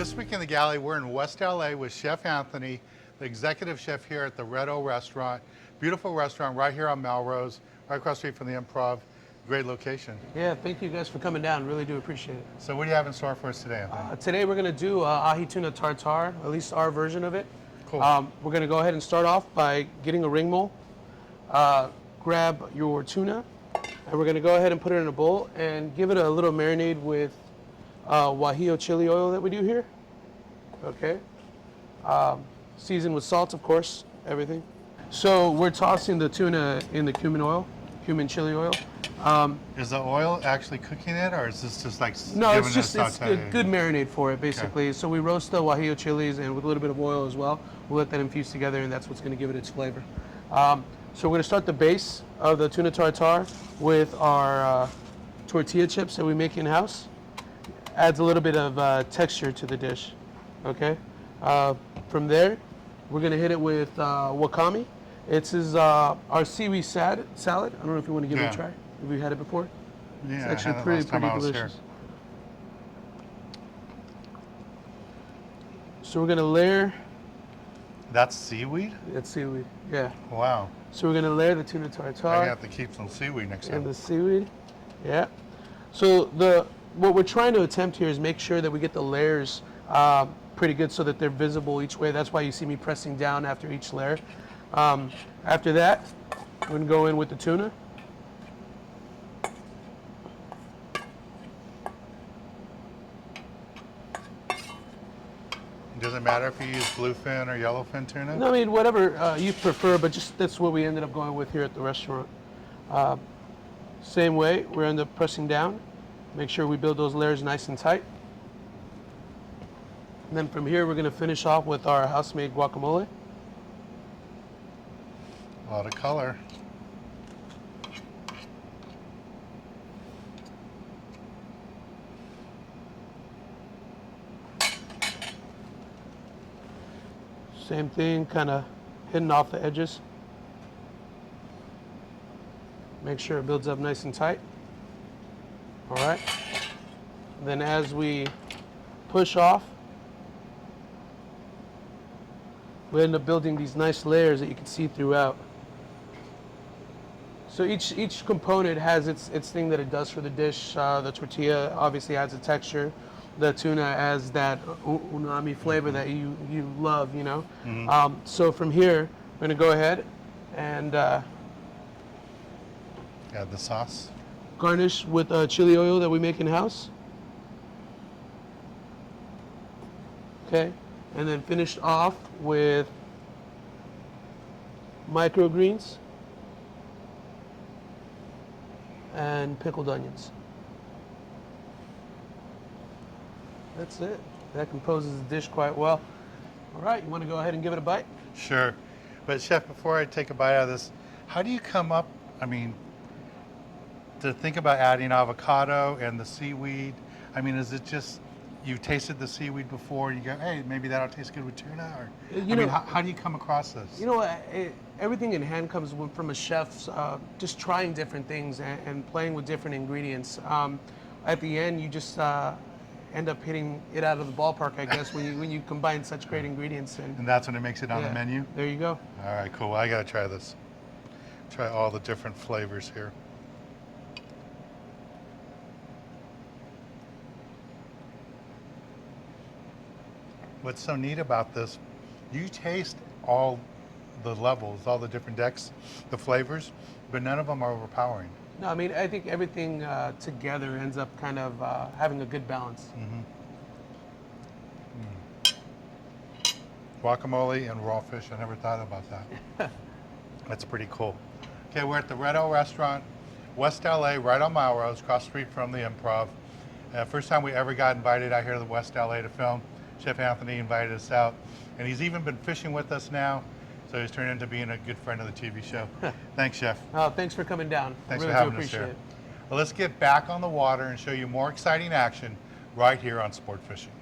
This week in the galley, we're in West LA with Chef Anthony, the executive chef here at the Red O Restaurant. Beautiful restaurant right here on Melrose, right across the street from the Improv. Great location. Yeah, thank you guys for coming down. Really do appreciate it. So what do you have in store for us today, Anthony? Today we're going to do ahi tuna tartar, at least our version of it. Cool. We're going to go ahead and start off by getting a ring mole. Grab your tuna, and we're going to go ahead and put it in a bowl and give it a little marinade with guajillo chili oil that we do here. Okay. Seasoned with salt, of course, everything. So we're tossing the tuna in the cumin chili oil. Is the oil actually cooking it, or is this just like No, giving it's just it a it's saute? a good marinade for it, basically. Okay. So we roast the guajillo chilies and with a little bit of oil as well. We'll let that infuse together, and that's what's going to give it its flavor. So we're going to start the base of the tuna tartar with our tortilla chips that we make in-house. Adds a little bit of texture to the dish. Okay. From there, we're going to hit it with wakame. It's our seaweed salad. I don't know if you want to give it a try. Have you had it before? Yeah, it's actually pretty delicious. So we're gonna layer. That's seaweed? It's seaweed, yeah. Wow. So we're gonna layer the tuna tartar. I have to keep some seaweed next time. And the seaweed, yeah. So what we're trying to attempt here is make sure that we get the layers pretty good so that they're visible each way. That's why you see me pressing down after each layer. After that, we're gonna go in with the tuna. Does it matter if you use bluefin or yellowfin tuna? No, I mean, whatever you prefer, but just that's what we ended up going with here at the restaurant. Same way, we end up pressing down. Make sure we build those layers nice and tight. And then from here, we're going to finish off with our house-made guacamole. A lot of color. Same thing, kind of hitting off the edges. Make sure it builds up nice and tight. All right. Then as we push off, we end up building these nice layers that you can see throughout. So each component has its thing that it does for the dish. The tortilla obviously adds a texture. The tuna adds that umami flavor that you love, you know. Mm-hmm. So from here, we're gonna go ahead and add the sauce. Garnish with chili oil that we make in-house. Okay, and then finish off with microgreens and pickled onions. That's it. That composes the dish quite well. All right, you want to go ahead and give it a bite? Sure. But Chef, before I take a bite out of this, how do you come up, I mean, to think about adding avocado and the seaweed? I mean, is it just, you've tasted the seaweed before and you go, hey, maybe that'll taste good with tuna? Or how do you come across this? You know, everything in hand comes from a chef's just trying different things and playing with different ingredients. At the end, you just end up hitting it out of the ballpark, I guess, when you combine such great ingredients. And that's when it makes it on the menu? There you go. All right, cool. Well, I got to try this. Try all the different flavors here. What's so neat about this, you taste all the levels, all the different decks, the flavors, but none of them are overpowering. No, I mean, I think everything together ends up kind of having a good balance. Mm-hmm. Guacamole and raw fish, I never thought about that. That's pretty cool. Okay, we're at the Red O Restaurant, West LA, right on Melrose, across the street from the Improv. First time we ever got invited out here to West LA to film. Chef Anthony invited us out, and he's even been fishing with us now. So he's turned into being a good friend of the TV show. Thanks, Chef. Oh, thanks for coming down. Thanks really for having us here. Well, let's get back on the water and show you more exciting action right here on Sport Fishing.